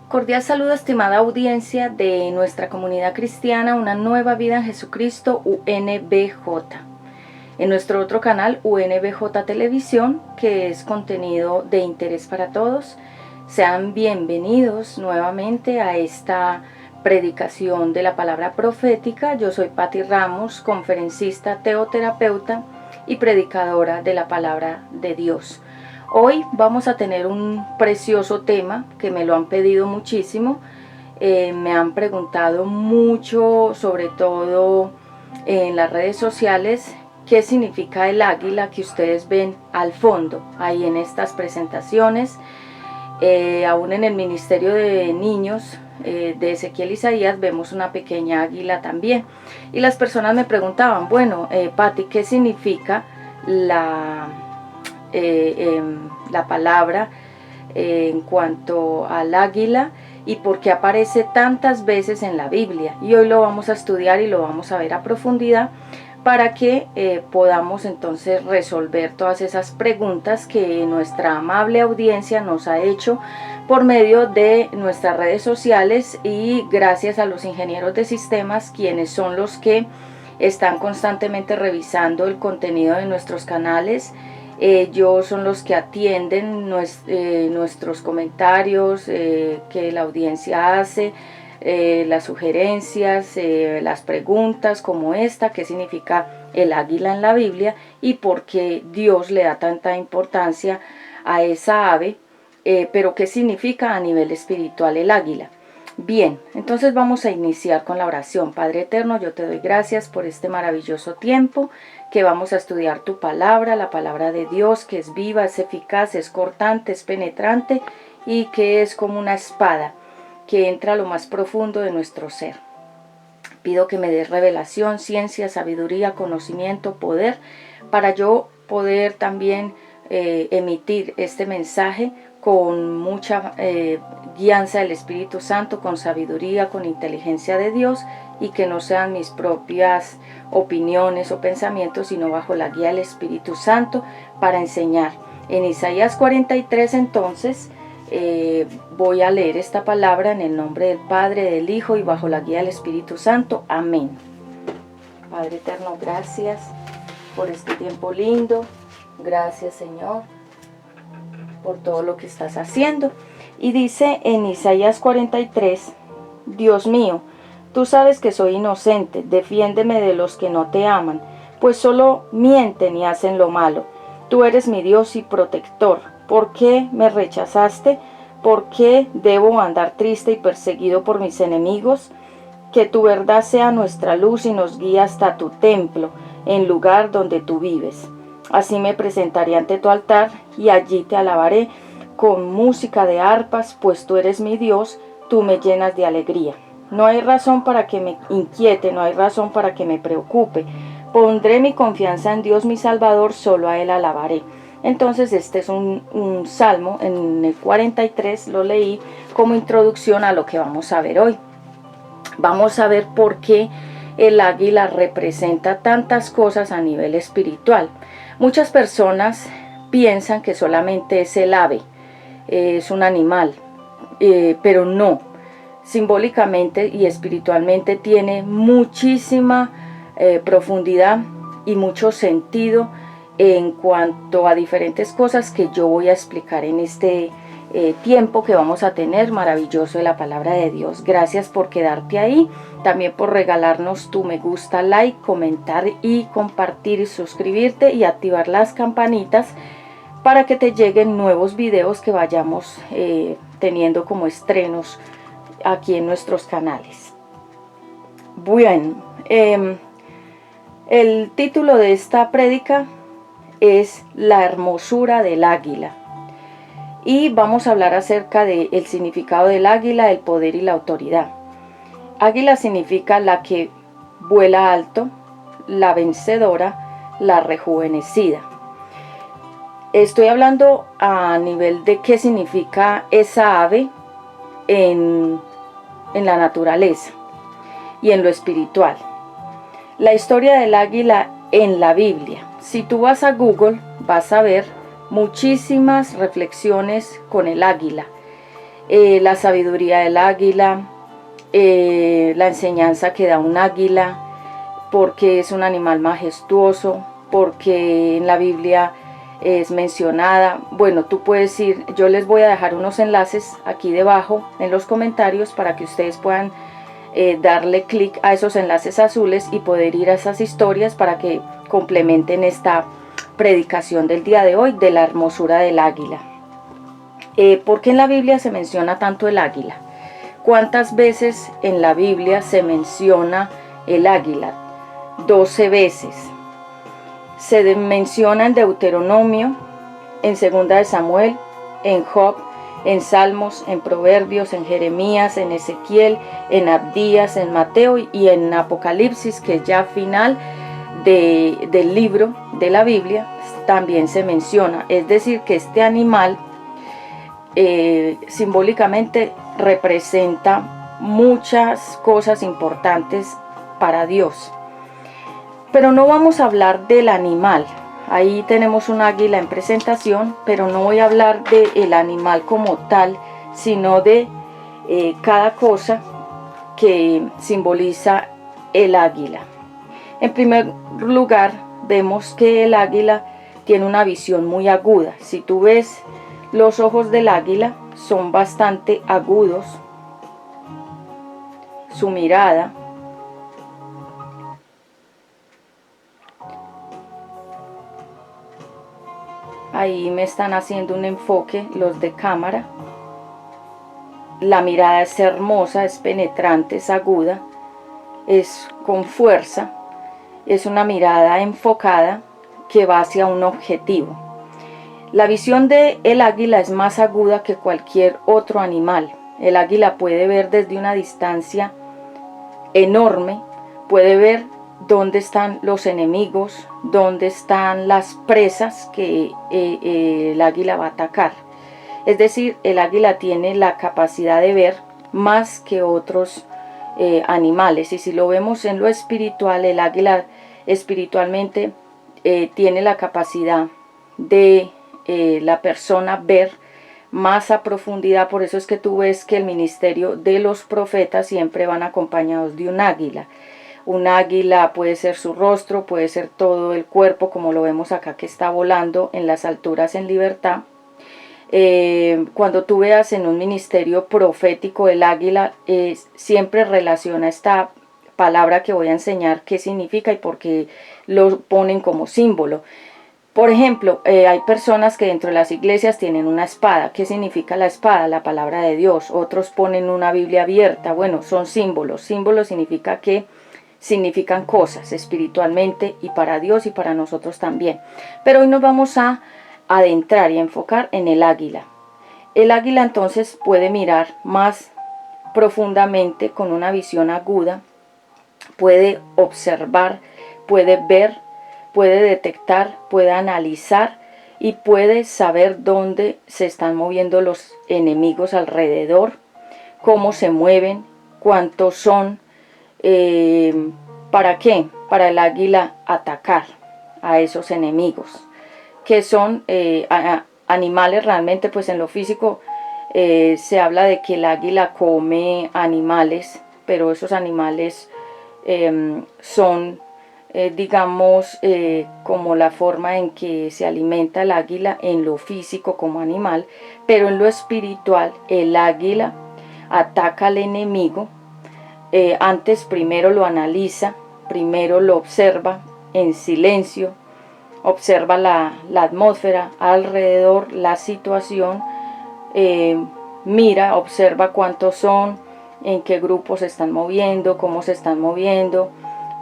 Cordial saludo, estimada audiencia de nuestra comunidad cristiana, Una Nueva Vida en Jesucristo, UNBJ. En nuestro otro canal, UNBJ Televisión, que es contenido de interés para todos. Sean bienvenidos nuevamente a esta predicación de la palabra profética. Yo soy Patti Ramos, conferencista, teoterapeuta y predicadora de la palabra de Dios. Hoy vamos a tener un precioso tema que me lo han pedido muchísimo. Me han preguntado mucho, sobre todo en las redes sociales, qué significa el águila que ustedes ven al fondo, ahí en estas presentaciones. Aún en el Ministerio de Niños de Ezequiel Isaías vemos una pequeña águila también. Y las personas me preguntaban, bueno, Patti, ¿qué significa la palabra en cuanto al águila y por qué aparece tantas veces en la Biblia? Y hoy lo vamos a estudiar y lo vamos a ver a profundidad para que podamos entonces resolver todas esas preguntas que nuestra amable audiencia nos ha hecho por medio de nuestras redes sociales, y gracias a los ingenieros de sistemas, quienes son los que están constantemente revisando el contenido de nuestros canales. Ellos son los que atienden nuestros comentarios que la audiencia hace, las sugerencias, las preguntas como esta: qué significa el águila en la Biblia y por qué Dios le da tanta importancia a esa ave, pero qué significa a nivel espiritual el águila. Bien, entonces vamos a iniciar con la oración. Padre eterno, yo te doy gracias por este maravilloso tiempo que vamos a estudiar tu palabra, la palabra de Dios, que es viva, es eficaz, es cortante, es penetrante y que es como una espada que entra a lo más profundo de nuestro ser. Pido que me des revelación, ciencia, sabiduría, conocimiento, poder, para yo poder también emitir este mensaje con mucha guianza del Espíritu Santo, con sabiduría, con inteligencia de Dios, y que no sean mis propias opiniones o pensamientos, sino bajo la guía del Espíritu Santo para enseñar. En Isaías 43 entonces voy a leer esta palabra en el nombre del Padre, del Hijo y bajo la guía del Espíritu Santo. Amén. Padre eterno, gracias por este tiempo lindo. Gracias, Señor, por todo lo que estás haciendo. Y dice en Isaías 43, Dios mío, tú sabes que soy inocente, defiéndeme de los que no te aman, pues solo mienten y hacen lo malo. Tú eres mi Dios y protector. ¿Por qué me rechazaste? ¿Por qué debo andar triste y perseguido por mis enemigos? Que tu verdad sea nuestra luz y nos guíe hasta tu templo, en lugar donde tú vives. Así me presentaré ante tu altar y allí te alabaré con música de arpas, pues tú eres mi Dios, tú me llenas de alegría. No hay razón para que me inquiete, no hay razón para que me preocupe. Pondré mi confianza en Dios mi Salvador, solo a Él alabaré. Entonces este es un salmo, en el 43 lo leí como introducción a lo que vamos a ver hoy. Vamos a ver por qué el águila representa tantas cosas a nivel espiritual. Muchas personas piensan que solamente es el ave, es un animal, pero no. Simbólicamente y espiritualmente tiene muchísima profundidad y mucho sentido en cuanto a diferentes cosas que yo voy a explicar en este tiempo que vamos a tener maravilloso de la palabra de Dios. Gracias por quedarte ahí, también por regalarnos tu me gusta, like, comentar y compartir, y suscribirte y activar las campanitas para que te lleguen nuevos videos que vayamos teniendo como estrenos aquí en nuestros canales. Bueno, el título de esta prédica es La hermosura del águila, y vamos a hablar acerca del significado del águila, el poder y la autoridad. Águila significa la que vuela alto, la vencedora, la rejuvenecida. Estoy hablando a nivel de qué significa esa ave en la naturaleza y en lo espiritual. La historia del águila en la Biblia. Si tú vas a Google, vas a ver muchísimas reflexiones con el águila. la sabiduría del águila, la enseñanza que da un águila, porque es un animal majestuoso, porque en la Biblia es mencionada. Bueno, tú puedes ir, yo les voy a dejar unos enlaces aquí debajo en los comentarios para que ustedes puedan darle clic a esos enlaces azules y poder ir a esas historias para que complementen esta predicación del día de hoy de la hermosura del águila. ¿Por qué en la Biblia se menciona tanto el águila? ¿Cuántas veces en la Biblia se menciona el águila? 12 veces. Se menciona en Deuteronomio, en 2 de Samuel, en Job, en Salmos, en Proverbios, en Jeremías, en Ezequiel, en Abdías, en Mateo y en Apocalipsis, que es ya final del libro de la Biblia, también se menciona. Es decir, que este animal simbólicamente representa muchas cosas importantes para Dios. Pero no vamos a hablar del animal. Ahí tenemos un águila en presentación, pero no voy a hablar del animal como tal, sino de cada cosa que simboliza el águila. En primer lugar, vemos que el águila tiene una visión muy aguda. Si tú ves los ojos del águila, son bastante agudos. Su mirada. Ahí me están haciendo un enfoque los de cámara. La mirada es hermosa, es penetrante, es aguda, es con fuerza. Es una mirada enfocada que va hacia un objetivo. La visión del águila es más aguda que cualquier otro animal. El águila puede ver desde una distancia enorme, puede ver dónde están los enemigos, dónde están las presas que el águila va a atacar. Es decir, el águila tiene la capacidad de ver más que otros animales. Y si lo vemos en lo espiritual, el águila espiritualmente tiene la capacidad de la persona ver más a profundidad. Por eso es que tú ves que el ministerio de los profetas siempre van acompañados de un águila. Un águila puede ser su rostro, puede ser todo el cuerpo, como lo vemos acá que está volando en las alturas en libertad. Cuando tú veas en un ministerio profético el águila, siempre relaciona esta palabra que voy a enseñar qué significa y por qué lo ponen como símbolo. Por ejemplo, hay personas que dentro de las iglesias tienen una espada. ¿Qué significa la espada? La palabra de Dios. Otros ponen una Biblia abierta. Bueno, son símbolos. Símbolos significa que significan cosas espiritualmente y para Dios y para nosotros también. Pero hoy nos vamos a adentrar y enfocar en el águila. El águila entonces puede mirar más profundamente con una visión aguda, puede observar, puede ver, puede detectar, puede analizar y puede saber dónde se están moviendo los enemigos alrededor, cómo se mueven, cuántos son. ¿Para qué? Para el águila atacar a esos enemigos, que son animales realmente. Pues en lo físico se habla de que el águila come animales, pero esos animales son digamos como la forma en que se alimenta el águila en lo físico como animal, pero en lo espiritual el águila ataca al enemigo. Antes primero lo analiza, primero lo observa en silencio, observa la atmósfera alrededor, la situación, mira, observa cuántos son, en qué grupos se están moviendo, cómo se están moviendo.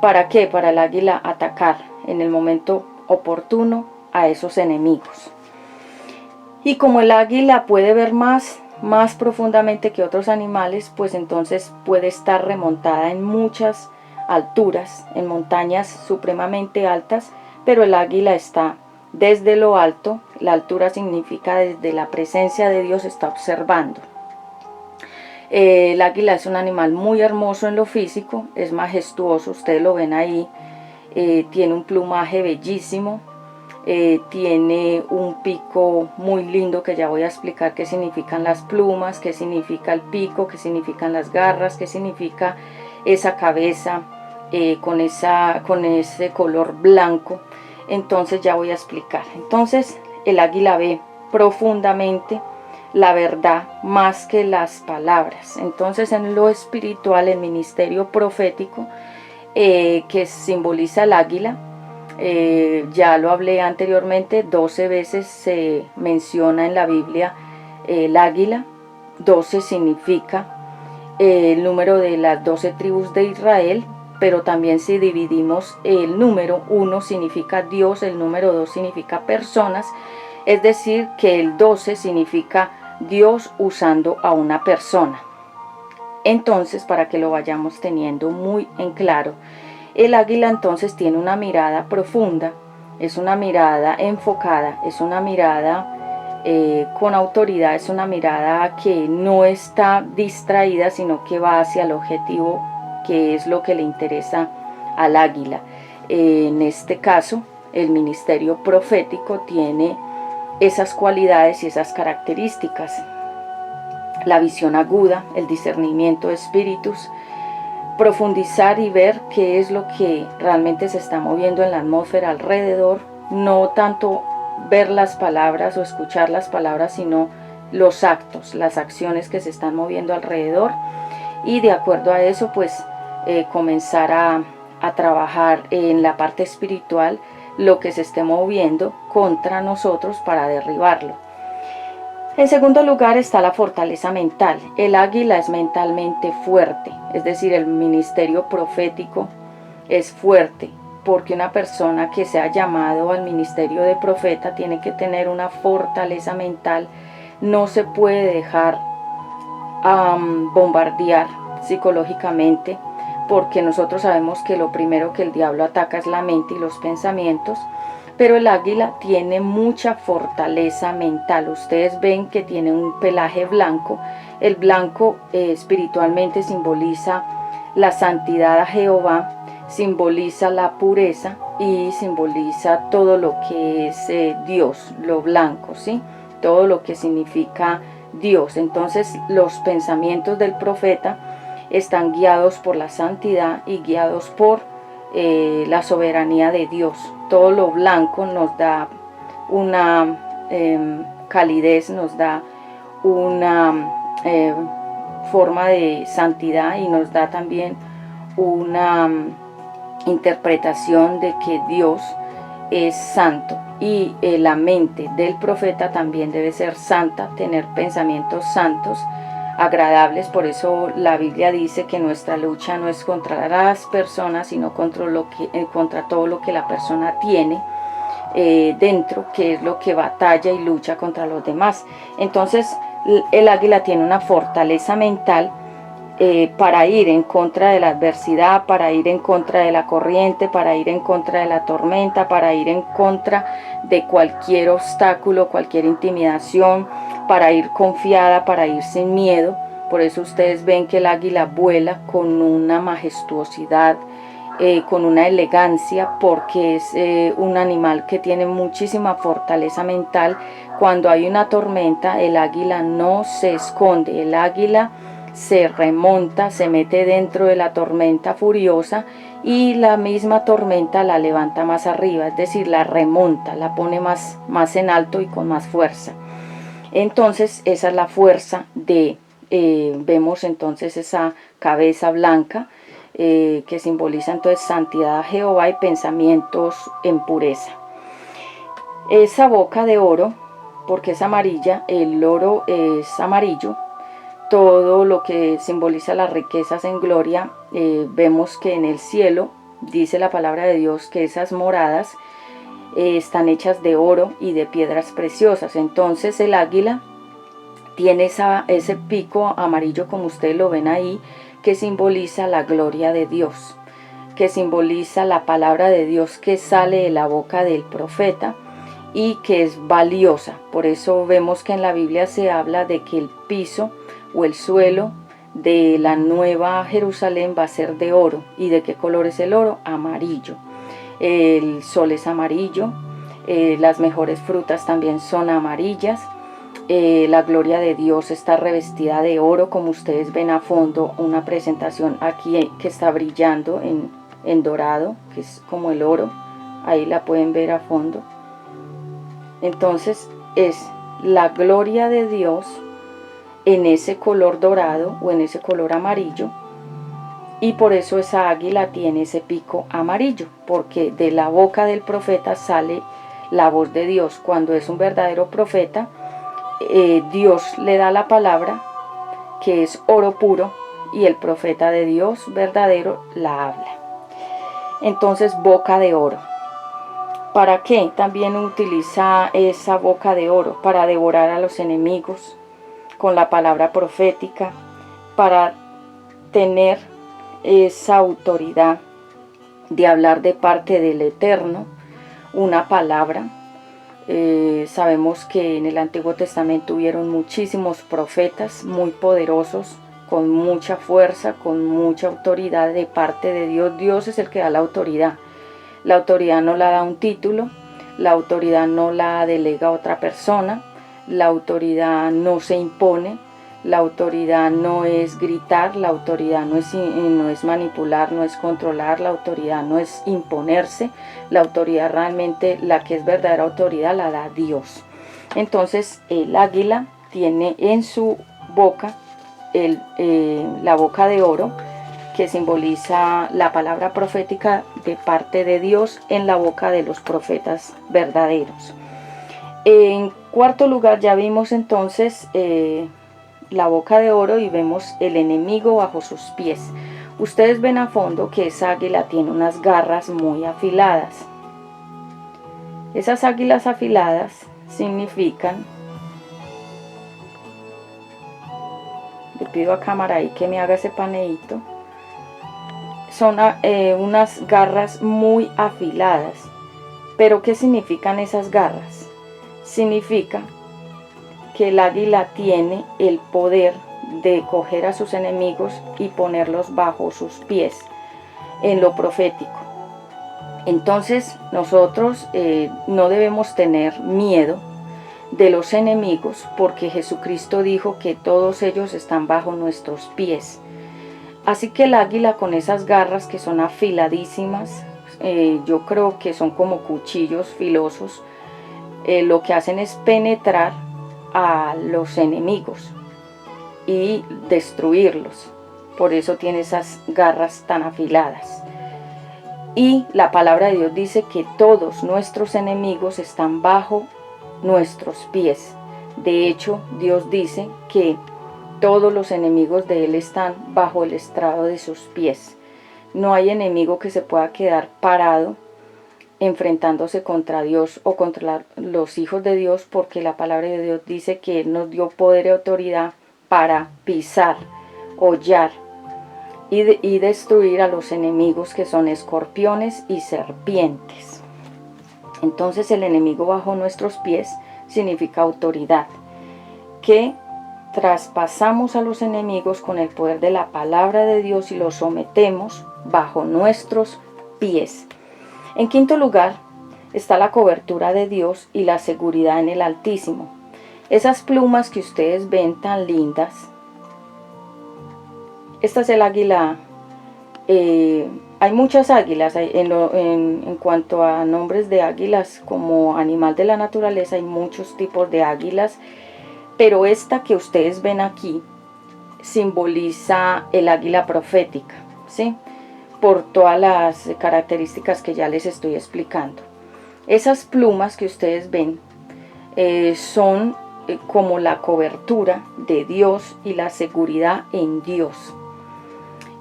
¿Para qué? Para el águila atacar en el momento oportuno a esos enemigos. Y como el águila puede ver más profundamente que otros animales, pues entonces puede estar remontada en muchas alturas, en montañas supremamente altas, pero el águila está desde lo alto. La altura significa desde la presencia de Dios, está observando. El águila es un animal muy hermoso en lo físico, es majestuoso, ustedes lo ven ahí, tiene un plumaje bellísimo, tiene un pico muy lindo que ya voy a explicar qué significan las plumas, qué significa el pico, qué significan las garras, qué significa esa cabeza con ese color blanco. Entonces ya voy a explicar. Entonces el águila ve profundamente la verdad más que las palabras. Entonces en lo espiritual, el ministerio profético que simboliza el águila, ya lo hablé anteriormente, 12 veces se menciona en la Biblia el águila. 12 significa el número de las 12 tribus de Israel, pero también si dividimos el número, 1 significa Dios, el número 2 significa personas, es decir que el 12 significa Dios usando a una persona. Entonces, para que lo vayamos teniendo muy en claro, el águila entonces tiene una mirada profunda, es una mirada enfocada, es una mirada con autoridad, es una mirada que no está distraída, sino que va hacia el objetivo, que es lo que le interesa al águila. En este caso, el ministerio profético tiene esas cualidades y esas características: la visión aguda, el discernimiento de espíritus, profundizar y ver qué es lo que realmente se está moviendo en la atmósfera alrededor, no tanto ver las palabras o escuchar las palabras, sino los actos, las acciones que se están moviendo alrededor, y de acuerdo a eso pues comenzar a trabajar en la parte espiritual lo que se esté moviendo contra nosotros para derribarlo. En segundo lugar está la fortaleza mental. El águila es mentalmente fuerte, es decir, el ministerio profético es fuerte, porque una persona que se ha llamado al ministerio de profeta tiene que tener una fortaleza mental, no se puede dejar bombardear psicológicamente, porque nosotros sabemos que lo primero que el diablo ataca es la mente y los pensamientos. Pero el águila tiene mucha fortaleza mental. Ustedes ven que tiene un pelaje blanco. El blanco espiritualmente simboliza la santidad a Jehová, simboliza la pureza y simboliza todo lo que es Dios, lo blanco, ¿sí? Todo lo que significa Dios. Entonces los pensamientos del profeta están guiados por la santidad y guiados por la soberanía de Dios. Todo lo blanco nos da una calidez, nos da una forma de santidad y nos da también una interpretación de que Dios es santo, y la mente del profeta también debe ser santa, tener pensamientos santos, agradables. Por eso la Biblia dice que nuestra lucha no es contra las personas, sino contra todo lo que la persona tiene dentro, que es lo que batalla y lucha contra los demás. Entonces el águila tiene una fortaleza mental para ir en contra de la adversidad, para ir en contra de la corriente, para ir en contra de la tormenta, para ir en contra de cualquier obstáculo, cualquier intimidación, para ir confiada, para ir sin miedo. Por eso ustedes ven que el águila vuela con una majestuosidad, con una elegancia, porque es un animal que tiene muchísima fortaleza mental. Cuando hay una tormenta, el águila no se esconde, el águila se remonta, se mete dentro de la tormenta furiosa y la misma tormenta la levanta más arriba, es decir, la remonta, la pone más en alto y con más fuerza. Entonces esa es la fuerza de, vemos entonces esa cabeza blanca que simboliza entonces santidad a Jehová y pensamientos en pureza. Esa boca de oro, porque es amarilla, el oro es amarillo, todo lo que simboliza las riquezas en gloria. Vemos que en el cielo, dice la palabra de Dios, que esas moradas están hechas de oro y de piedras preciosas. Entonces el águila tiene ese pico amarillo, como ustedes lo ven ahí, que simboliza la gloria de Dios, que simboliza la palabra de Dios que sale de la boca del profeta y que es valiosa. Por eso vemos que en la Biblia se habla de que el piso o el suelo de la nueva Jerusalén va a ser de oro. ¿Y de qué color es el oro? Amarillo. El sol es amarillo, Las mejores frutas también son amarillas. La gloria de Dios está revestida de oro, como ustedes ven a fondo, una presentación aquí que está brillando en dorado, que es como el oro, ahí la pueden ver a fondo. Entonces es la gloria de Dios en ese color dorado o en ese color amarillo, y por eso esa águila tiene ese pico amarillo, porque de la boca del profeta sale la voz de Dios. Cuando es un verdadero profeta, Dios le da la palabra, que es oro puro, y el profeta de Dios verdadero la habla. Entonces, boca de oro. ¿Para qué? También utiliza esa boca de oro para devorar a los enemigos con la palabra profética, para tener esa autoridad de hablar de parte del Eterno una palabra. Sabemos que en el Antiguo Testamento hubieron muchísimos profetas muy poderosos, con mucha fuerza, con mucha autoridad de parte de Dios. Dios es el que da la autoridad. La autoridad no la da un título, la autoridad no la delega a otra persona, la autoridad no se impone, la autoridad no es gritar, la autoridad no es manipular, no es controlar, la autoridad no es imponerse. La autoridad realmente, la que es verdadera autoridad, la da Dios. Entonces el águila tiene en su boca la boca de oro, que simboliza la palabra profética de parte de Dios en la boca de los profetas verdaderos. En cuarto lugar, ya vimos entonces la boca de oro y vemos el enemigo bajo sus pies. Ustedes ven a fondo que esa águila tiene unas garras muy afiladas. Esas águilas afiladas significan, le pido a cámara ahí que me haga ese paneíto, son unas garras muy afiladas. ¿Pero qué significan esas garras? Significa que el águila tiene el poder de coger a sus enemigos y ponerlos bajo sus pies en lo profético. Entonces nosotros no debemos tener miedo de los enemigos, porque Jesucristo dijo que todos ellos están bajo nuestros pies. Así que el águila, con esas garras que son afiladísimas, yo creo que son como cuchillos filosos, lo que hacen es penetrar a los enemigos y destruirlos. Por eso tiene esas garras tan afiladas. Y la palabra de Dios dice que todos nuestros enemigos están bajo nuestros pies. De hecho, Dios dice que todos los enemigos de Él están bajo el estrado de sus pies. No hay enemigo que se pueda quedar parado enfrentándose contra Dios o contra los hijos de Dios, porque la palabra de Dios dice que Él nos dio poder y autoridad para pisar, hollar y destruir a los enemigos, que son escorpiones y serpientes. Entonces el enemigo bajo nuestros pies significa autoridad, que traspasamos a los enemigos con el poder de la palabra de Dios y los sometemos bajo nuestros pies. En quinto lugar está la cobertura de Dios y la seguridad en el Altísimo. Esas plumas que ustedes ven tan lindas, esta es el águila. Hay muchas águilas. En cuanto a nombres de águilas como animal de la naturaleza, hay muchos tipos de águilas, pero esta que ustedes ven aquí simboliza el águila profética, ¿sí? Por todas las características que ya les estoy explicando. Esas plumas que ustedes ven son como la cobertura de Dios y la seguridad en Dios.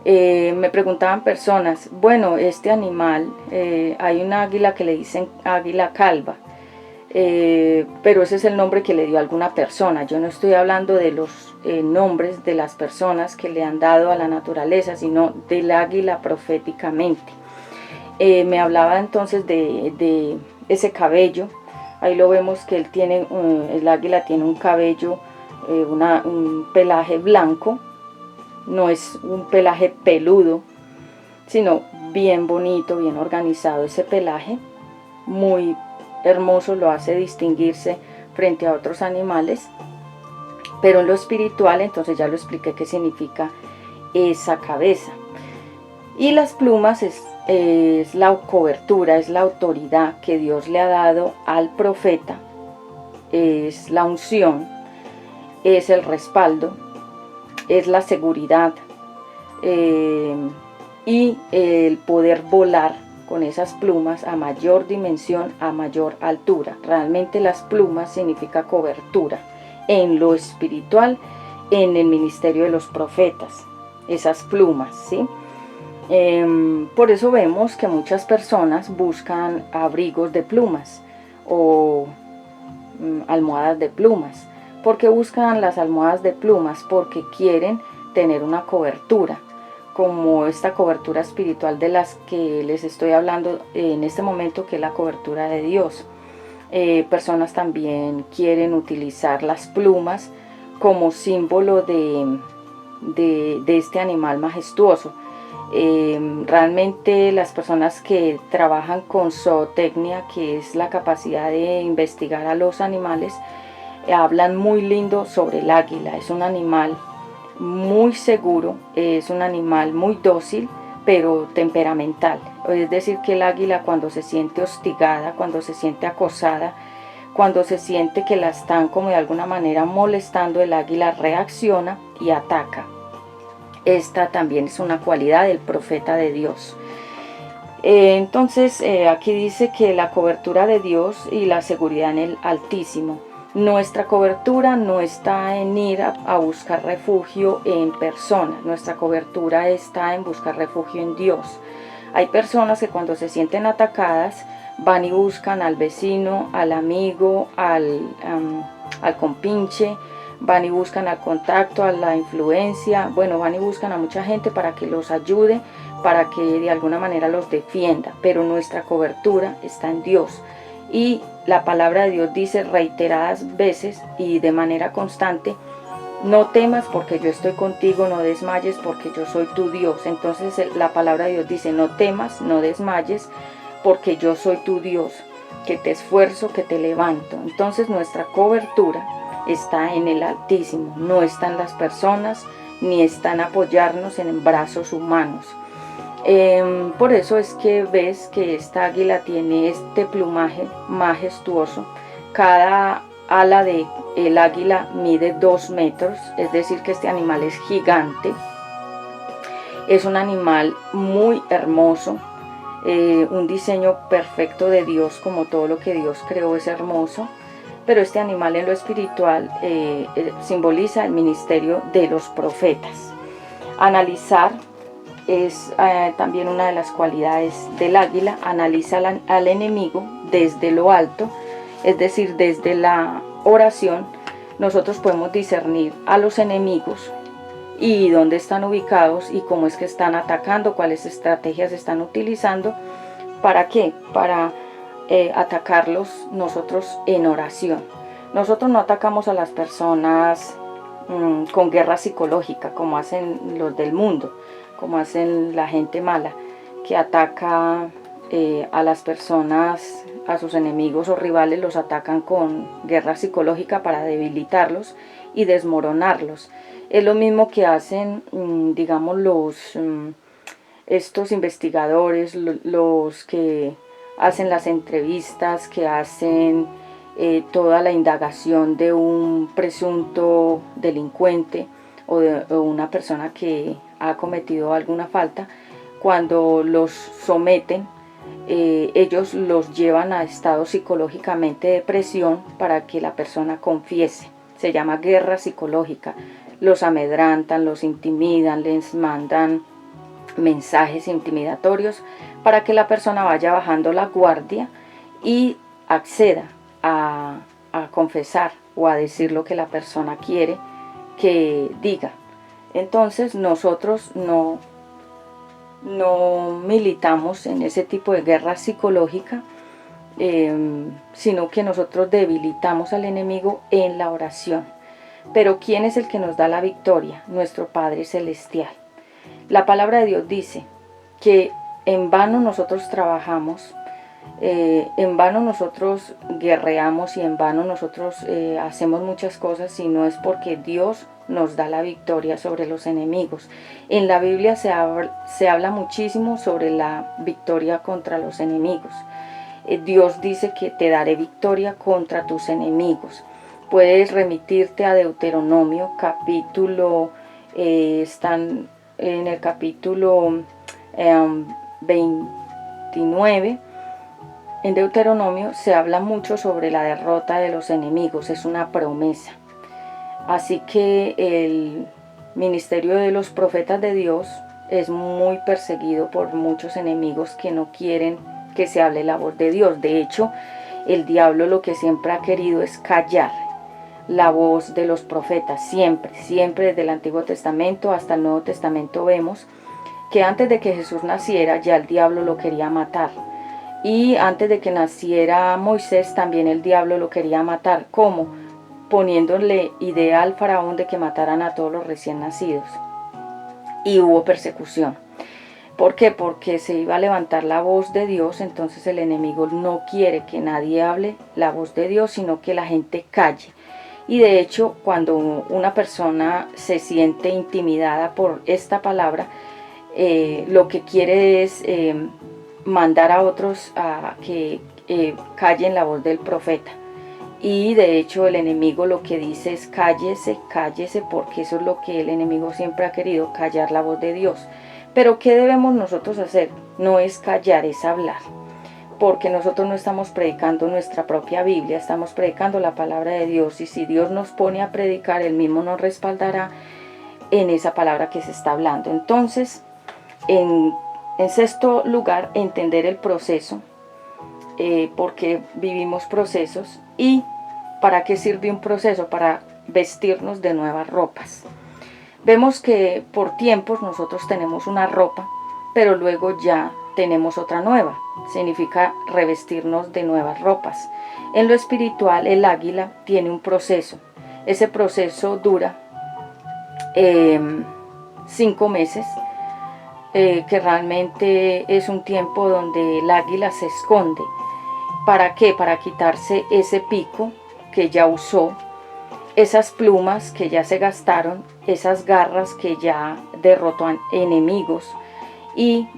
Me preguntaban personas, bueno, este animal, hay una águila que le dicen águila calva, pero ese es el nombre que le dio alguna persona. Yo no estoy hablando de los nombres de las personas que le han dado a la naturaleza, sino del águila proféticamente. Me hablaba entonces de ese cabello. Ahí lo vemos que él tiene, el águila tiene un cabello, un pelaje blanco. No es un pelaje peludo, sino bien bonito, bien organizado ese pelaje, muy hermoso, lo hace distinguirse frente a otros animales. Pero en lo espiritual, entonces ya lo expliqué qué significa esa cabeza. Y las plumas es la cobertura, es la autoridad que Dios le ha dado al profeta, es la unción, es el respaldo, es la seguridad y el poder volar con esas plumas a mayor dimensión, a mayor altura. Realmente las plumas significa cobertura en lo espiritual, en el ministerio de los profetas, esas plumas, ¿sí? Por eso vemos que muchas personas buscan abrigos de plumas o almohadas de plumas. ¿Por qué buscan las almohadas de plumas? Porque quieren tener una cobertura, como esta cobertura espiritual de las que les estoy hablando en este momento, que es la cobertura de Dios. Personas también quieren utilizar las plumas como símbolo de este animal majestuoso. Realmente las personas que trabajan con zootecnia, que es la capacidad de investigar a los animales, hablan muy lindo sobre el águila. Es un animal muy seguro, es un animal muy dócil, pero temperamental. Es decir, que el águila, cuando se siente hostigada, cuando se siente acosada, cuando se siente que la están como de alguna manera molestando, el águila reacciona y ataca. Esta también es una cualidad del profeta de Dios. Entonces aquí dice que la cobertura de Dios y la seguridad en el Altísimo. Nuestra cobertura no está en ir a buscar refugio en personas. Nuestra cobertura está en buscar refugio en Dios. Hay personas que cuando se sienten atacadas van y buscan al vecino, al amigo, al compinche, van y buscan al contacto, a la influencia, bueno, van y buscan a mucha gente para que los ayude, para que de alguna manera los defienda, pero nuestra cobertura está en Dios. Y la palabra de Dios dice reiteradas veces y de manera constante: no temas porque yo estoy contigo, no desmayes porque yo soy tu Dios. Entonces la palabra de Dios dice: no temas, no desmayes porque yo soy tu Dios, que te esfuerzo, que te levanto. Entonces nuestra cobertura está en el Altísimo, no está en las personas, ni está en apoyarnos en brazos humanos. Por eso es que ves que esta águila tiene este plumaje majestuoso. Cada ala de el águila mide 2 metros, es decir que este animal es gigante. Es un animal muy hermoso, un diseño perfecto de Dios, como todo lo que Dios creó es hermoso. Pero este animal en lo espiritual simboliza el ministerio de los profetas. Analizar es también una de las cualidades del águila. Analiza al enemigo desde lo alto, es decir, desde la oración. Nosotros podemos discernir a los enemigos y dónde están ubicados y cómo es que están atacando, cuáles estrategias están utilizando. ¿Para qué? Para atacarlos nosotros en oración. Nosotros no atacamos a las personas con guerra psicológica como hacen los del mundo, como hacen la gente mala, que ataca a las personas, a sus enemigos o rivales, los atacan con guerra psicológica para debilitarlos y desmoronarlos. Es lo mismo que hacen, digamos, estos investigadores, los que hacen las entrevistas, que hacen toda la indagación de un presunto delincuente o una persona que ha cometido alguna falta. Cuando los someten, ellos los llevan a estado psicológicamente de presión para que la persona confiese. Se llama guerra psicológica. Los amedrantan, los intimidan, les mandan mensajes intimidatorios para que la persona vaya bajando la guardia y acceda a confesar o a decir lo que la persona quiere que diga. Entonces nosotros no militamos en ese tipo de guerra psicológica, sino que nosotros debilitamos al enemigo en la oración. Pero ¿quién es el que nos da la victoria? Nuestro Padre Celestial. La palabra de Dios dice que en vano nosotros trabajamos En vano nosotros guerreamos y en vano nosotros hacemos muchas cosas si no es porque Dios nos da la victoria sobre los enemigos. En la Biblia se habla muchísimo sobre la victoria contra los enemigos. Dios dice que te daré victoria contra tus enemigos. Puedes remitirte a Deuteronomio capítulo, están en el capítulo 29. En Deuteronomio se habla mucho sobre la derrota de los enemigos, es una promesa. Así que el ministerio de los profetas de Dios es muy perseguido por muchos enemigos que no quieren que se hable la voz de Dios. De hecho, el diablo lo que siempre ha querido es callar la voz de los profetas, siempre desde el Antiguo Testamento hasta el Nuevo Testamento vemos que antes de que Jesús naciera ya el diablo lo quería matar. Y antes de que naciera Moisés también el diablo lo quería matar. ¿Cómo? Poniéndole idea al faraón de que mataran a todos los recién nacidos. Y hubo persecución. ¿Por qué? Porque se iba a levantar la voz de Dios, entonces el enemigo no quiere que nadie hable la voz de Dios, sino que la gente calle. Y de hecho, cuando una persona se siente intimidada por esta palabra, lo que quiere es mandar a otros a que callen la voz del profeta. Y de hecho el enemigo lo que dice es cállese, cállese, porque eso es lo que el enemigo siempre ha querido, callar la voz de Dios. Pero ¿qué debemos nosotros hacer? No es callar, es hablar. Porque nosotros no estamos predicando nuestra propia Biblia, estamos predicando la palabra de Dios. Y si Dios nos pone a predicar, Él mismo nos respaldará en esa palabra que se está hablando. Entonces, en sexto lugar, entender el proceso, porque vivimos procesos. ¿Y para qué sirve un proceso? Para vestirnos de nuevas ropas. Vemos que por tiempos nosotros tenemos una ropa, pero luego ya tenemos otra nueva. Significa revestirnos de nuevas ropas. En lo espiritual, el águila tiene un proceso. Ese proceso dura 5 meses, que realmente es un tiempo donde el águila se esconde. ¿Para qué? Para quitarse ese pico que ya usó, esas plumas que ya se gastaron, esas garras que ya derrotó a enemigos. Y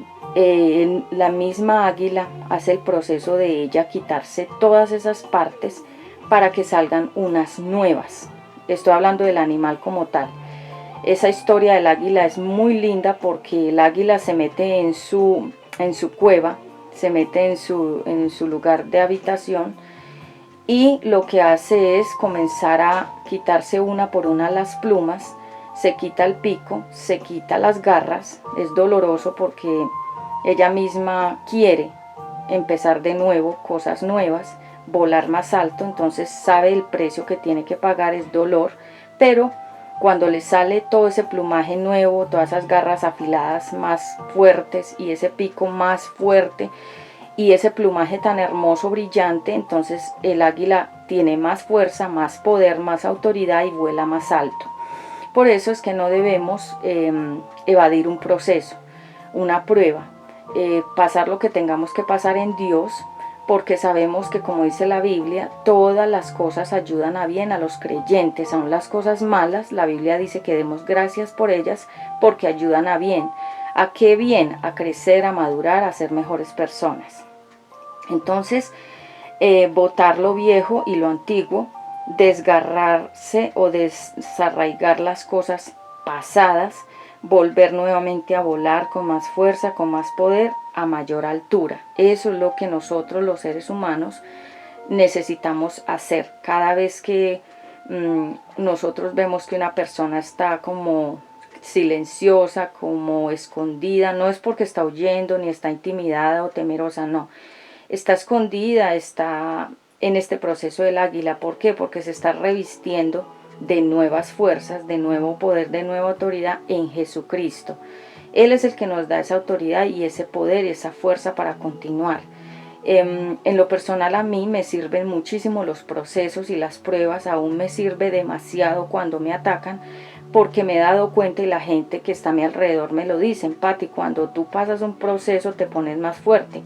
la misma águila hace el proceso de ella quitarse todas esas partes para que salgan unas nuevas. Estoy hablando del animal como tal. Esa historia del águila es muy linda porque el águila se mete en su cueva, se mete en su lugar de habitación, y lo que hace es comenzar a quitarse una por una las plumas, se quita el pico, se quita las garras. Es doloroso porque ella misma quiere empezar de nuevo, cosas nuevas, volar más alto, entonces sabe el precio que tiene que pagar, es dolor, pero cuando le sale todo ese plumaje nuevo, todas esas garras afiladas más fuertes y ese pico más fuerte y ese plumaje tan hermoso, brillante, entonces el águila tiene más fuerza, más poder, más autoridad y vuela más alto. Por eso es que no debemos evadir un proceso, una prueba, pasar lo que tengamos que pasar en Dios, porque sabemos que, como dice la Biblia, todas las cosas ayudan a bien a los creyentes, aun las cosas malas. La Biblia dice que demos gracias por ellas porque ayudan a bien. ¿A qué bien? A crecer, a madurar, a ser mejores personas. Entonces, botar lo viejo y lo antiguo, desgarrarse o desarraigar las cosas pasadas, volver nuevamente a volar con más fuerza, con más poder, a mayor altura. Eso es lo que nosotros los seres humanos necesitamos hacer. Cada vez que nosotros vemos que una persona está como silenciosa, como escondida, no es porque está huyendo, ni está intimidada o temerosa, no. Está escondida, está en este proceso del águila. ¿Por qué? Porque se está revistiendo de nuevas fuerzas, de nuevo poder, de nueva autoridad en Jesucristo. Él es el que nos da esa autoridad y ese poder y esa fuerza para continuar. En lo personal, a mí me sirven muchísimo los procesos y las pruebas. Aún me sirve demasiado cuando me atacan, porque me he dado cuenta y la gente que está a mi alrededor me lo dicen: Patti, cuando tú pasas un proceso te pones más fuerte.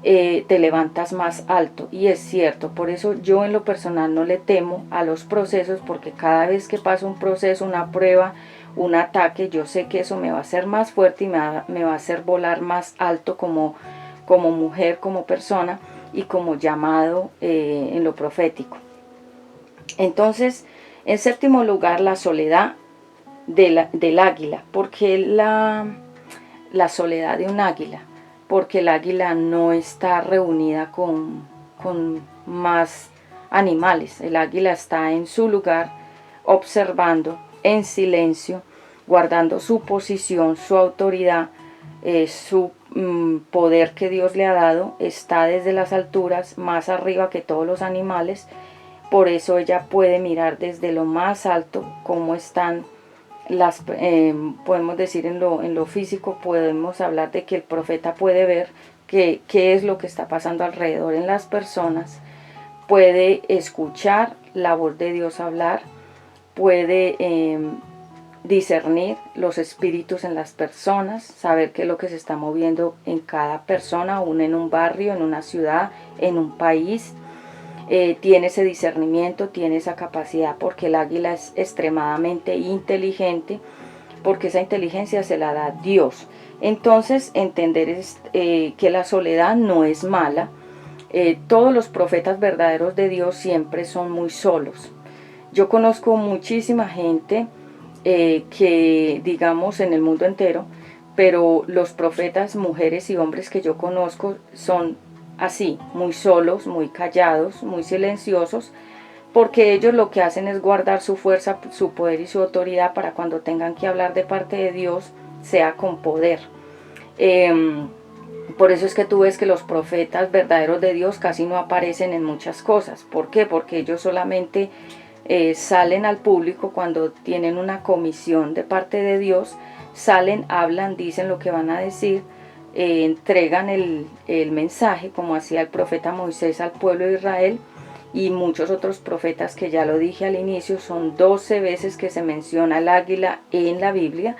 te levantas más alto. Y es cierto, por eso yo en lo personal no le temo a los procesos, porque cada vez que paso un proceso, una prueba, un ataque, yo sé que eso me va a hacer más fuerte y me va a hacer volar más alto como mujer, como persona y como llamado en lo profético. Entonces, en séptimo lugar, la soledad del águila. ¿Por qué la soledad de un águila? Porque el águila no está reunida con más animales. El águila está en su lugar, observando, en silencio, guardando su posición, su autoridad, su poder que Dios le ha dado. Está desde las alturas, más arriba que todos los animales. Por eso ella puede mirar desde lo más alto cómo están podemos decir en lo físico, podemos hablar de que el profeta puede ver qué es lo que está pasando alrededor en las personas, puede escuchar la voz de Dios hablar, puede discernir los espíritus en las personas, saber qué es lo que se está moviendo en cada persona, aún en un barrio, en una ciudad, en un país. Tiene ese discernimiento, tiene esa capacidad, porque el águila es extremadamente inteligente, porque esa inteligencia se la da Dios. Entonces, entender que la soledad no es mala. Todos los profetas verdaderos de Dios siempre son muy solos. Yo conozco muchísima gente que, digamos, en el mundo entero, pero los profetas, mujeres y hombres que yo conozco son así, muy solos, muy callados, muy silenciosos, porque ellos lo que hacen es guardar su fuerza, su poder y su autoridad para cuando tengan que hablar de parte de Dios, sea con poder. Por eso es que tú ves que los profetas verdaderos de Dios casi no aparecen en muchas cosas. ¿Por qué? Porque ellos solamente salen al público cuando tienen una comisión de parte de Dios, salen, hablan, dicen lo que van a decir, entregan el mensaje, como hacía el profeta Moisés al pueblo de Israel, y muchos otros profetas que ya lo dije al inicio. Son 12 veces que se menciona el águila en la Biblia,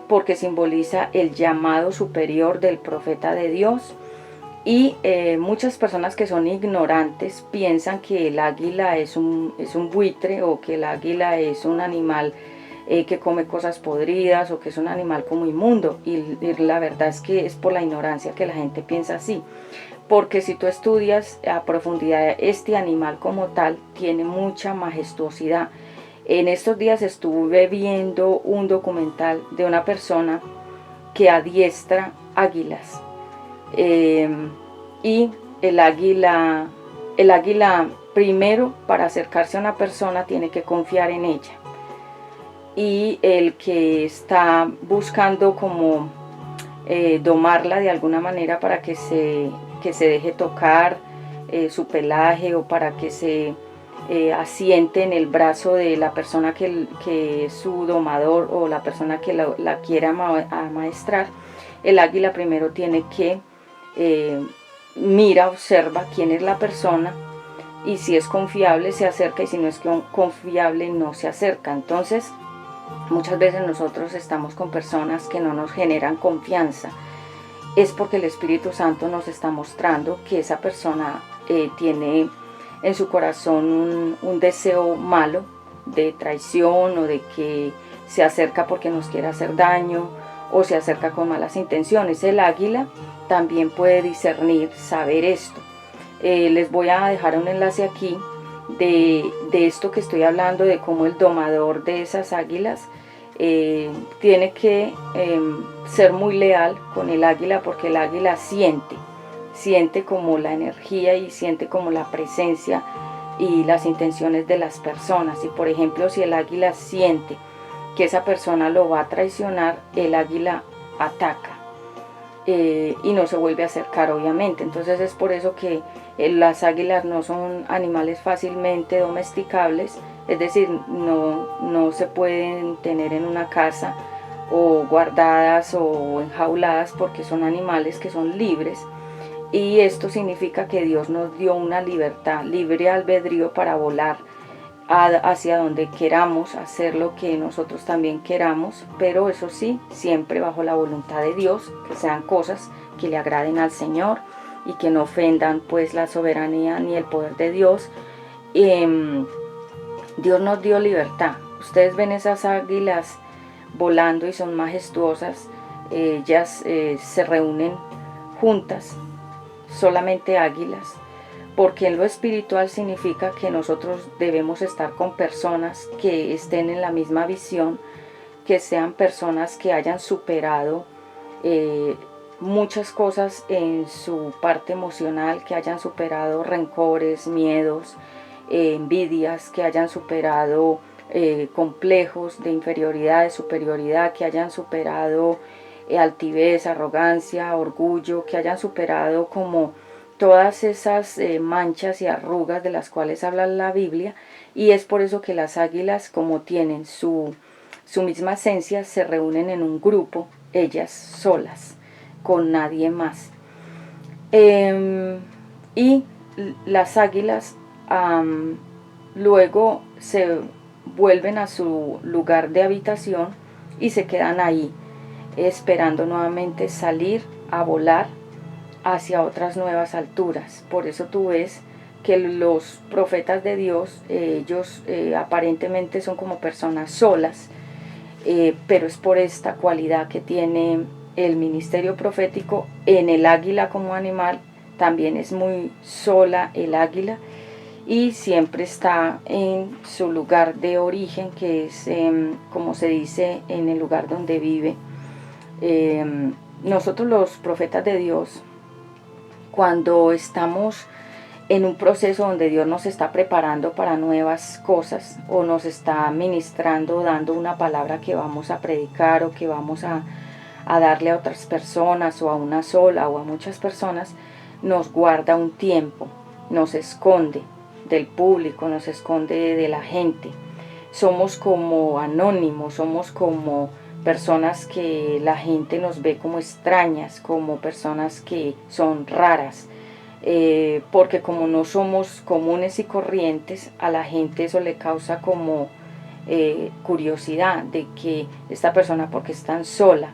porque simboliza el llamado superior del profeta de Dios. Y muchas personas que son ignorantes piensan que el águila es un buitre, o que el águila es un animal que come cosas podridas, o que es un animal como inmundo, y la verdad es que es por la ignorancia que la gente piensa así, porque si tú estudias a profundidad este animal como tal, tiene mucha majestuosidad. En estos días estuve viendo un documental de una persona que adiestra águilas, y el águila primero, para acercarse a una persona, tiene que confiar en ella, y el que está buscando como domarla de alguna manera para que se deje tocar su pelaje, o para que se asiente en el brazo de la persona que es su domador, o la persona que la quiera amaestrar. El águila primero tiene que mira, observa quién es la persona, y si es confiable se acerca, y si no es confiable no se acerca. Entonces, muchas veces nosotros estamos con personas que no nos generan confianza. Es porque el Espíritu Santo nos está mostrando que esa persona tiene en su corazón un deseo malo, de traición, o de que se acerca porque nos quiere hacer daño, o se acerca con malas intenciones. El águila también puede discernir, saber esto. Les voy a dejar un enlace aquí de esto que estoy hablando, de cómo el domador de esas águilas tiene que ser muy leal con el águila, porque el águila siente como la energía, y siente como la presencia y las intenciones de las personas. Y por ejemplo, si el águila siente que esa persona lo va a traicionar, el águila ataca y no se vuelve a acercar, obviamente. Entonces es por eso que las águilas no son animales fácilmente domesticables, es decir, no se pueden tener en una casa, o guardadas o enjauladas, porque son animales que son libres. Y esto significa que Dios nos dio una libertad, libre albedrío, para volar hacia donde queramos, hacer lo que nosotros también queramos, pero eso sí, siempre bajo la voluntad de Dios, que sean cosas que le agraden al Señor y que no ofendan pues la soberanía ni el poder de Dios. Dios nos dio libertad. Ustedes ven esas águilas volando y son majestuosas. Ellas se reúnen juntas, solamente águilas, porque en lo espiritual significa que nosotros debemos estar con personas que estén en la misma visión, que sean personas que hayan superado muchas cosas en su parte emocional, que hayan superado rencores, miedos, envidias, que hayan superado complejos de inferioridad, de superioridad, que hayan superado altivez, arrogancia, orgullo, que hayan superado como todas esas manchas y arrugas de las cuales habla la Biblia. Y es por eso que las águilas, como tienen su misma esencia, se reúnen en un grupo, ellas solas, con nadie más. Y las águilas luego se vuelven a su lugar de habitación y se quedan ahí, esperando nuevamente salir a volar hacia otras nuevas alturas. Por eso tú ves que los profetas de Dios, ellos aparentemente son como personas solas, pero es por esta cualidad que tiene el ministerio profético. En el águila como animal también es muy sola el águila, y siempre está en su lugar de origen, que es, como se dice, en el lugar donde vive. Nosotros los profetas de Dios, cuando estamos en un proceso donde Dios nos está preparando para nuevas cosas, o nos está ministrando, dando una palabra que vamos a predicar o que vamos a darle a otras personas, o a una sola o a muchas personas, nos guarda un tiempo, nos esconde del público, nos esconde de la gente. Somos como anónimos, somos como personas que la gente nos ve como extrañas, como personas que son raras, porque como no somos comunes y corrientes, a la gente eso le causa como curiosidad de que esta persona, porque es tan sola.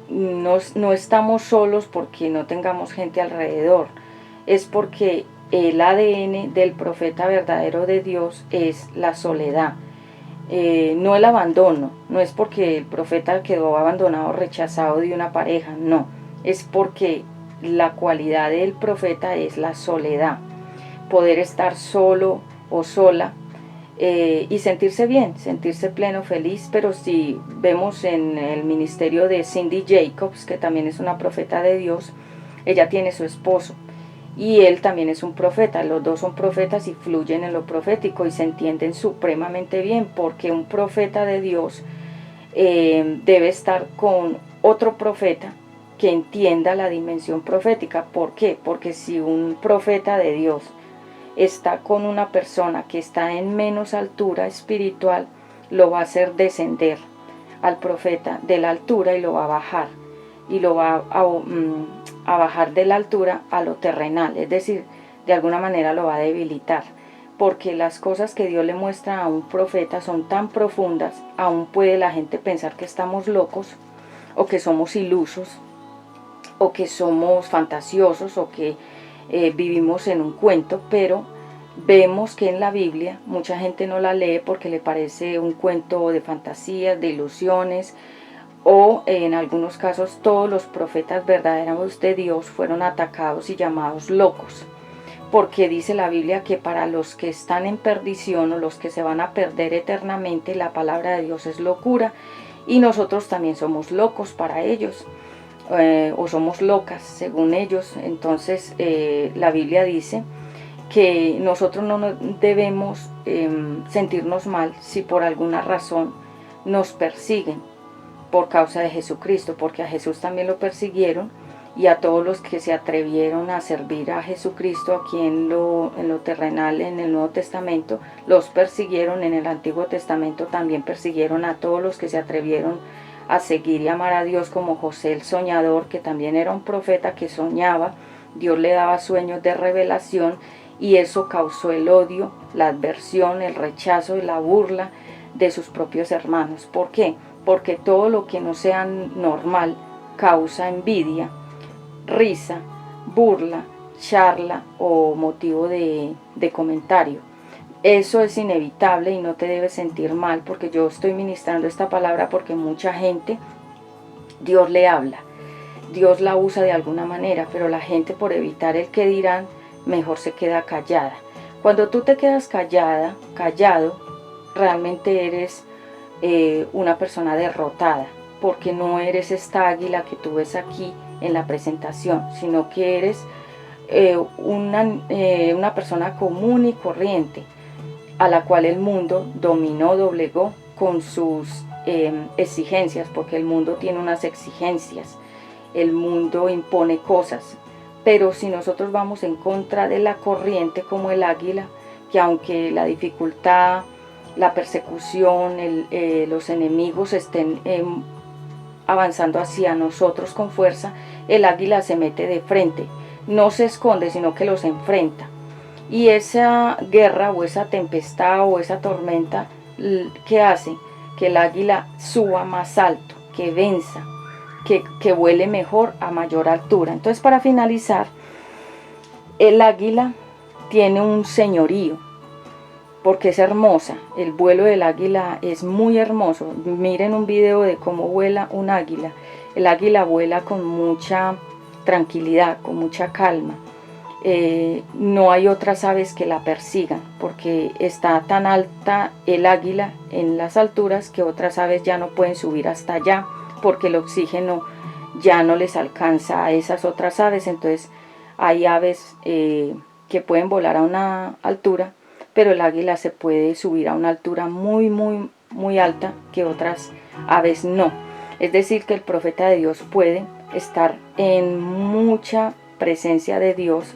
No estamos solos porque no tengamos gente alrededor, es porque el ADN del profeta verdadero de Dios es la soledad, no el abandono. No es porque el profeta quedó abandonado, rechazado de una pareja, no, es porque la cualidad del profeta es la soledad, poder estar solo o sola, y sentirse bien, sentirse pleno, feliz. Pero si vemos en el ministerio de Cindy Jacobs, que también es una profeta de Dios, ella tiene su esposo y él también es un profeta. Los dos son profetas y fluyen en lo profético y se entienden supremamente bien, porque un profeta de Dios debe estar con otro profeta que entienda la dimensión profética. ¿Por qué? Porque si un profeta de Dios está con una persona que está en menos altura espiritual, lo va a hacer descender al profeta de la altura y lo va a bajar, y lo va a bajar de la altura a lo terrenal, es decir, de alguna manera lo va a debilitar, porque las cosas que Dios le muestra a un profeta son tan profundas. Aún puede la gente pensar que estamos locos, o que somos ilusos, o que somos fantasiosos, o que vivimos en un cuento, pero vemos que en la Biblia mucha gente no la lee porque le parece un cuento de fantasías, de ilusiones, o en algunos casos todos los profetas verdaderos de Dios fueron atacados y llamados locos, porque dice la Biblia que para los que están en perdición, o los que se van a perder eternamente, la palabra de Dios es locura, y nosotros también somos locos para ellos, o somos locas según ellos. Entonces la Biblia dice que nosotros no debemos sentirnos mal si por alguna razón nos persiguen por causa de Jesucristo, porque a Jesús también lo persiguieron, y a todos los que se atrevieron a servir a Jesucristo aquí en lo terrenal, en el Nuevo Testamento, los persiguieron. En el Antiguo Testamento también persiguieron a todos los que se atrevieron a seguir y amar a Dios, como José el soñador, que también era un profeta que soñaba. Dios le daba sueños de revelación, y eso causó el odio, la adversión, el rechazo y la burla de sus propios hermanos. ¿Por qué? Porque todo lo que no sea normal causa envidia, risa, burla, charla o motivo de comentario. Eso es inevitable y no te debes sentir mal, porque yo estoy ministrando esta palabra porque mucha gente, Dios le habla, Dios la usa de alguna manera, pero la gente, por evitar el que dirán, mejor se queda callada. Cuando tú te quedas callado, realmente eres una persona derrotada, porque no eres esta águila que tú ves aquí en la presentación, sino que eres una persona común y corriente, a la cual el mundo dominó, doblegó con sus exigencias, porque el mundo tiene unas exigencias, el mundo impone cosas, pero si nosotros vamos en contra de la corriente como el águila, que aunque la dificultad, la persecución, los enemigos estén avanzando hacia nosotros con fuerza, el águila se mete de frente, no se esconde, sino que los enfrenta. Y esa guerra o esa tempestad o esa tormenta, ¿qué hace? Que el águila suba más alto, que venza, que vuele mejor a mayor altura. Entonces, para finalizar, el águila tiene un señorío, porque es hermosa. El vuelo del águila es muy hermoso. Miren un video de cómo vuela un águila. El águila vuela con mucha tranquilidad, con mucha calma. No hay otras aves que la persigan, porque está tan alta el águila en las alturas que otras aves ya no pueden subir hasta allá, porque el oxígeno ya no les alcanza a esas otras aves. Entonces hay aves que pueden volar a una altura, pero el águila se puede subir a una altura muy, muy, muy alta que otras aves no. Es decir, que el profeta de Dios puede estar en mucha presencia de Dios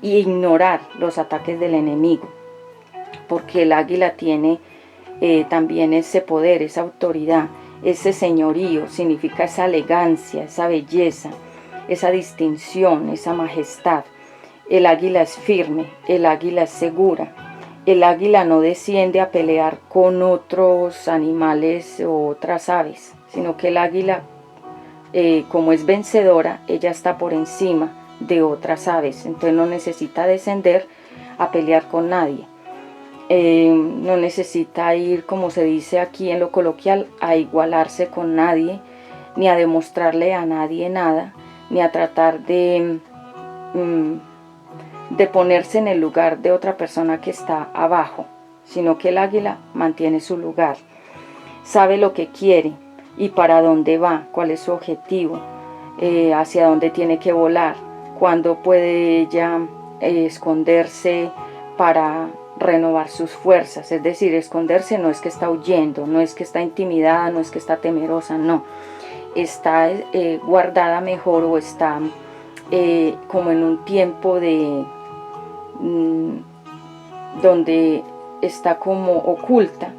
y ignorar los ataques del enemigo, porque el águila tiene también ese poder, esa autoridad, ese señorío, significa esa elegancia, esa belleza, esa distinción, esa majestad. El águila es firme, el águila es segura, el águila no desciende a pelear con otros animales o otras aves, sino que el águila, como es vencedora, ella está por encima de otras aves, entonces no necesita descender a pelear con nadie. No necesita ir, como se dice aquí en lo coloquial, a igualarse con nadie, ni a demostrarle a nadie nada, ni a tratar de ponerse en el lugar de otra persona que está abajo, sino que el águila mantiene su lugar, sabe lo que quiere y para dónde va, cuál es su objetivo, hacia dónde tiene que volar, cuándo puede ella esconderse para renovar sus fuerzas. Es decir, esconderse no es que está huyendo, no es que está intimidada, no es que está temerosa, no, está guardada mejor, o está como en un tiempo de donde está como oculta.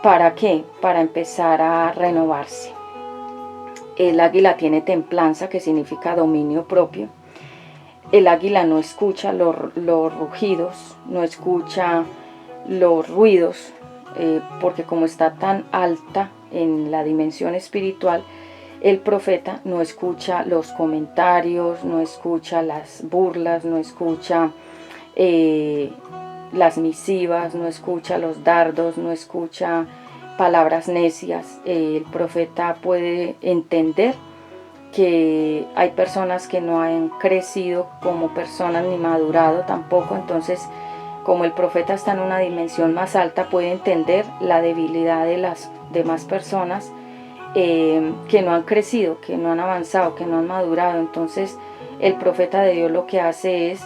¿Para qué? Para empezar a renovarse. El águila tiene templanza, que significa dominio propio. El águila no escucha los rugidos, no escucha los ruidos, porque como está tan alta en la dimensión espiritual, el profeta no escucha los comentarios, no escucha las burlas, no escucha las misivas, no escucha los dardos, no escucha palabras necias. El profeta puede entender que hay personas que no han crecido como personas ni madurado tampoco, entonces como el profeta está en una dimensión más alta, puede entender la debilidad de las demás personas que no han crecido, que no han avanzado, que no han madurado. Entonces el profeta de Dios lo que hace es,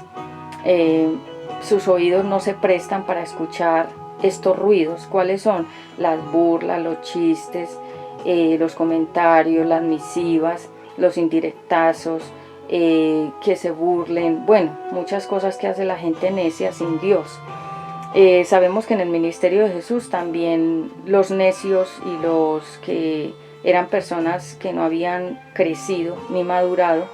sus oídos no se prestan para escuchar estos ruidos. ¿Cuáles son? Las burlas, los chistes, los comentarios, las misivas, los indirectazos, que se burlen, bueno, muchas cosas que hace la gente necia sin Dios. Sabemos que en el ministerio de Jesús también los necios y los que eran personas que no habían crecido ni madurado,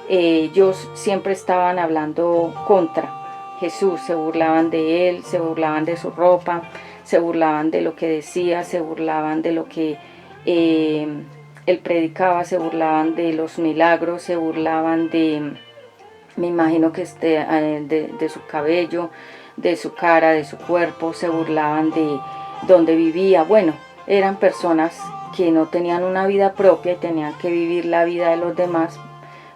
ellos siempre estaban hablando contra Jesús, se burlaban de él, se burlaban de su ropa, se burlaban de lo que decía, se burlaban de lo que él predicaba, se burlaban de los milagros, se burlaban de Me imagino que de su cabello, de su cara, de su cuerpo, se burlaban de donde vivía. Bueno, eran personas que no tenían una vida propia y tenían que vivir la vida de los demás,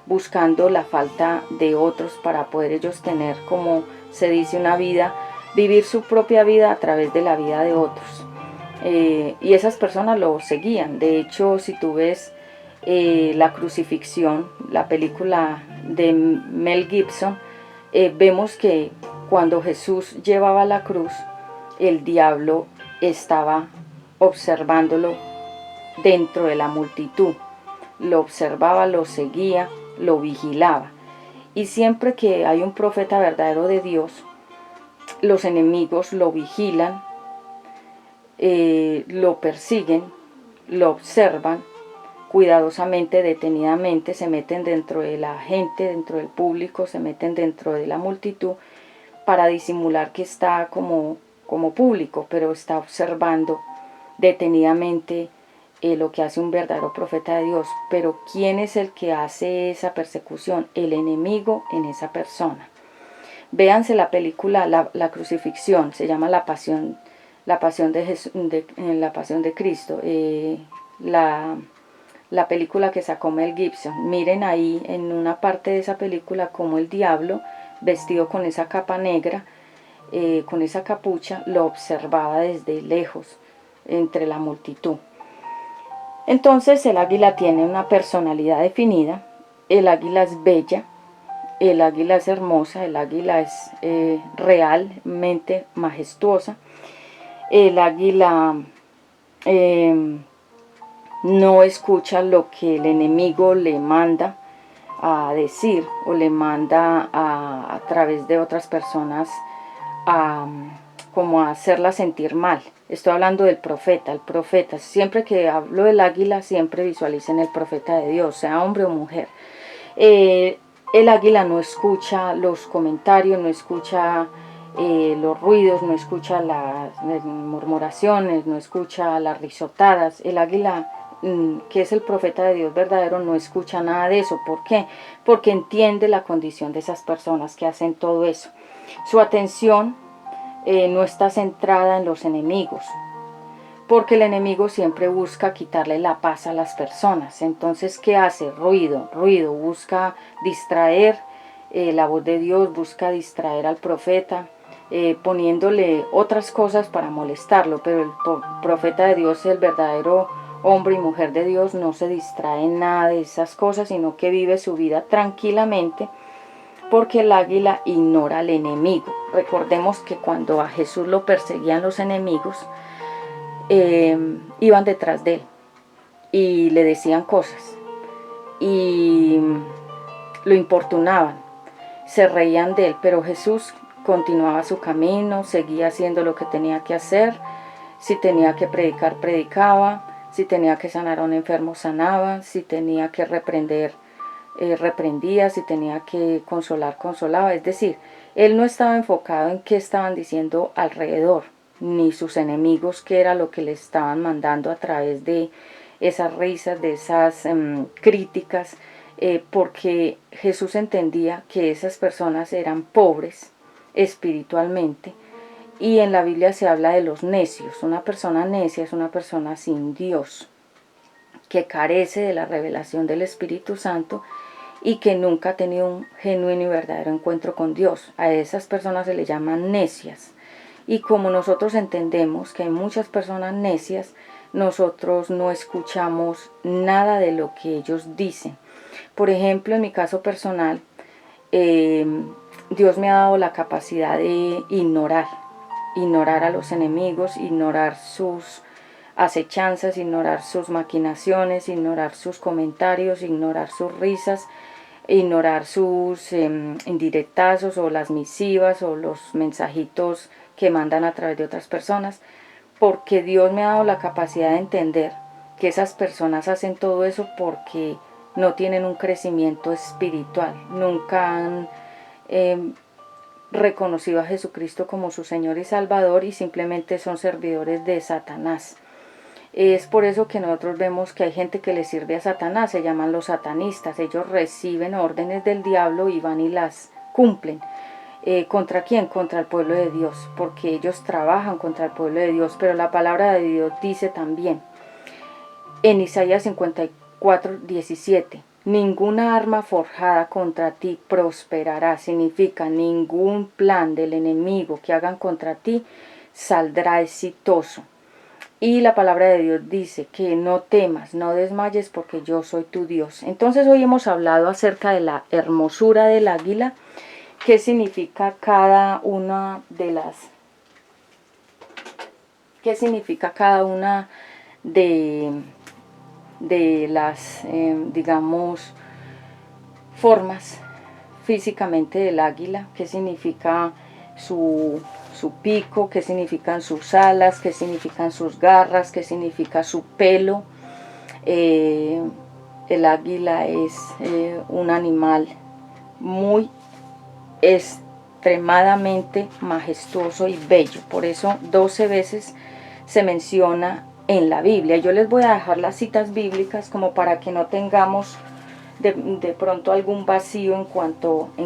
buscando la falta de otros para poder ellos tener, como se dice, una vida, vivir su propia vida a través de la vida de otros. Y esas personas lo seguían. De hecho, si tú ves La Crucifixión, la película de Mel Gibson, vemos que cuando Jesús llevaba la cruz, el diablo estaba observándolo dentro de la multitud. Lo observaba, lo seguía, lo vigilaba. Y siempre que hay un profeta verdadero de Dios, los enemigos lo vigilan, lo persiguen, lo observan cuidadosamente, detenidamente, se meten dentro de la gente, dentro del público, se meten dentro de la multitud para disimular que está como público, pero está observando detenidamente lo que hace un verdadero profeta de Dios. Pero ¿quién es el que hace esa persecución? El enemigo en esa persona. Véanse la película La Crucifixión, se llama La Pasión de Cristo, la película que sacó Mel Gibson. Miren ahí en una parte de esa película como el diablo, vestido con esa capa negra, con esa capucha, lo observaba desde lejos, entre la multitud. Entonces el águila tiene una personalidad definida, el águila es bella, el águila es hermosa, el águila es realmente majestuosa. El águila no escucha lo que el enemigo le manda a decir o le manda a través de otras personas como a hacerla sentir mal. Estoy hablando del profeta. El profeta, siempre que hablo del águila, siempre visualicen el profeta de Dios, sea hombre o mujer. El águila no escucha los comentarios, no escucha los ruidos, no escucha las murmuraciones, no escucha las risotadas. El águila, que es el profeta de Dios verdadero, no escucha nada de eso. ¿Por qué? Porque entiende la condición de esas personas que hacen todo eso. Su atención no está centrada en los enemigos, porque el enemigo siempre busca quitarle la paz a las personas. Entonces, ¿qué hace? Ruido, busca distraer la voz de Dios, busca distraer al profeta, poniéndole otras cosas para molestarlo. Pero el profeta de Dios, el verdadero hombre y mujer de Dios, no se distrae en nada de esas cosas, sino que vive su vida tranquilamente, porque el águila ignora al enemigo. Recordemos que cuando a Jesús lo perseguían los enemigos, iban detrás de él y le decían cosas y lo importunaban, se reían de él, pero Jesús continuaba su camino, seguía haciendo lo que tenía que hacer. Si tenía que predicar, predicaba; si tenía que sanar a un enfermo, sanaba; si tenía que reprender, reprendía; si tenía que consolar, consolaba. Es decir, él no estaba enfocado en qué estaban diciendo alrededor, ni sus enemigos, qué era lo que le estaban mandando a través de esas risas, de esas críticas, porque Jesús entendía que esas personas eran pobres espiritualmente. Y en la Biblia se habla de los necios. Una persona necia es una persona sin Dios, que carece de la revelación del Espíritu Santo y que nunca ha tenido un genuino y verdadero encuentro con Dios. A esas personas se les llaman necias. Y como nosotros entendemos que hay muchas personas necias, nosotros no escuchamos nada de lo que ellos dicen. Por ejemplo, en mi caso personal, Dios me ha dado la capacidad de ignorar a los enemigos, ignorar sus acechanzas, ignorar sus maquinaciones, ignorar sus comentarios, ignorar sus risas, ignorar sus indirectazos o las misivas o los mensajitos que mandan a través de otras personas, porque Dios me ha dado la capacidad de entender que esas personas hacen todo eso porque no tienen un crecimiento espiritual, nunca han reconocido a Jesucristo como su Señor y Salvador, y simplemente son servidores de Satanás. Es por eso que nosotros vemos que hay gente que le sirve a Satanás, se llaman los satanistas. Ellos reciben órdenes del diablo y van y las cumplen. ¿Contra quién? Contra el pueblo de Dios, porque ellos trabajan contra el pueblo de Dios. Pero la palabra de Dios dice también en Isaías 54:17, ninguna arma forjada contra ti prosperará. Significa ningún plan del enemigo que hagan contra ti saldrá exitoso. Y la palabra de Dios dice que no temas, no desmayes, porque yo soy tu Dios. Entonces hoy hemos hablado acerca de la hermosura del águila. ¿Qué significa cada una de las... ¿Qué significa cada una de las, digamos, formas físicamente del águila? ¿Qué significa su pico? ¿Qué significan sus alas? ¿Qué significan sus garras? ¿Qué significa su pelo? El águila es un animal muy extremadamente majestuoso y bello. Por eso 12 veces se menciona en la Biblia. Yo les voy a dejar las citas bíblicas como para que no tengamos de pronto algún vacío en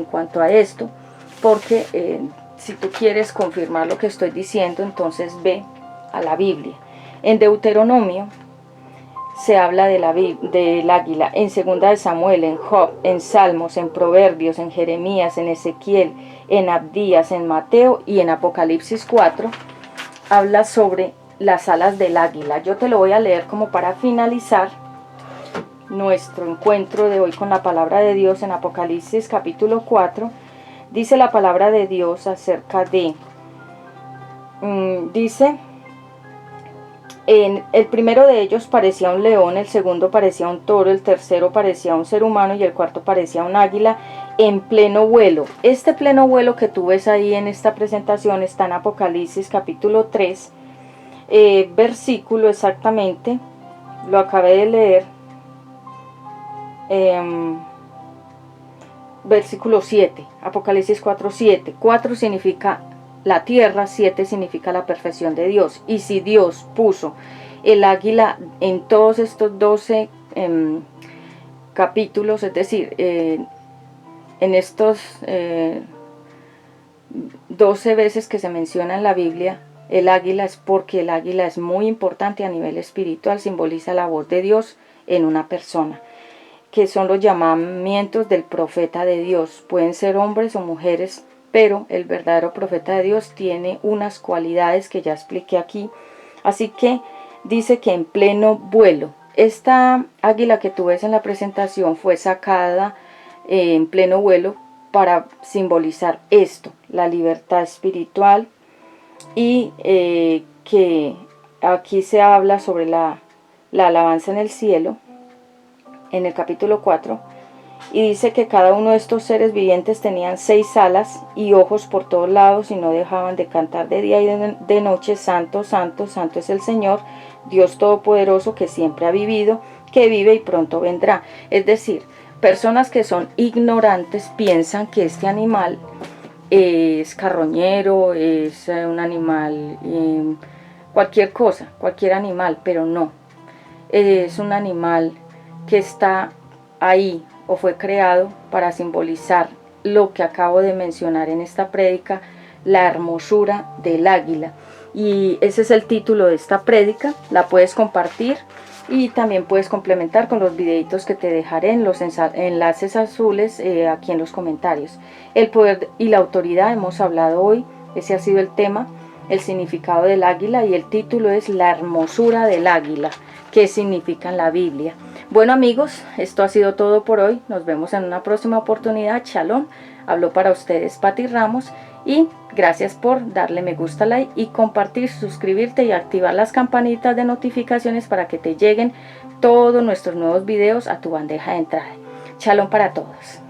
cuanto a esto, porque si tú quieres confirmar lo que estoy diciendo, entonces ve a la Biblia. En Deuteronomio se habla del águila, en 2 de Samuel, en Job, en Salmos, en Proverbios, en Jeremías, en Ezequiel, en Abdías, en Mateo y en Apocalipsis 4, habla sobre las alas del águila. Yo te lo voy a leer como para finalizar nuestro encuentro de hoy con la palabra de Dios. En Apocalipsis capítulo 4, dice la palabra de Dios acerca de, dice... el primero de ellos parecía un león, el segundo parecía un toro, el tercero parecía un ser humano y el cuarto parecía un águila en pleno vuelo. Este pleno vuelo que tú ves ahí en esta presentación está en Apocalipsis capítulo 3, versículo exactamente, lo acabé de leer, versículo 7, Apocalipsis 4:7. 4 significa la tierra, 7 significa la perfección de Dios. Y si Dios puso el águila en todos estos 12 capítulos, es decir, en estos 12 veces que se menciona en la Biblia el águila, es porque el águila es muy importante a nivel espiritual, simboliza la voz de Dios en una persona, que son los llamamientos del profeta de Dios. Pueden ser hombres o mujeres, pero el verdadero profeta de Dios tiene unas cualidades que ya expliqué aquí. Así que dice que en pleno vuelo. Esta águila que tú ves en la presentación fue sacada en pleno vuelo para simbolizar esto, la libertad espiritual, y que aquí se habla sobre la alabanza en el cielo, en el capítulo 4. Y dice que cada uno de estos seres vivientes tenían 6 alas y ojos por todos lados y no dejaban de cantar de día y de noche: santo, santo, santo es el Señor, Dios Todopoderoso, que siempre ha vivido, que vive y pronto vendrá. Es decir, personas que son ignorantes piensan que este animal es carroñero, es un animal, cualquier cosa, cualquier animal, pero no. Es un animal que está ahí o fue creado para simbolizar lo que acabo de mencionar en esta prédica, la hermosura del águila. Y ese es el título de esta prédica. La puedes compartir y también puedes complementar con los videitos que te dejaré en los enlaces azules aquí en los comentarios. El poder y la autoridad hemos hablado hoy, ese ha sido el tema, el significado del águila, y el título es la hermosura del águila, qué significa en la Biblia. Bueno amigos, esto ha sido todo por hoy. Nos vemos en una próxima oportunidad. Shalom. Habló para ustedes Pati Ramos y gracias por darle me gusta, like y compartir, suscribirte y activar las campanitas de notificaciones para que te lleguen todos nuestros nuevos videos a tu bandeja de entrada. Shalom para todos.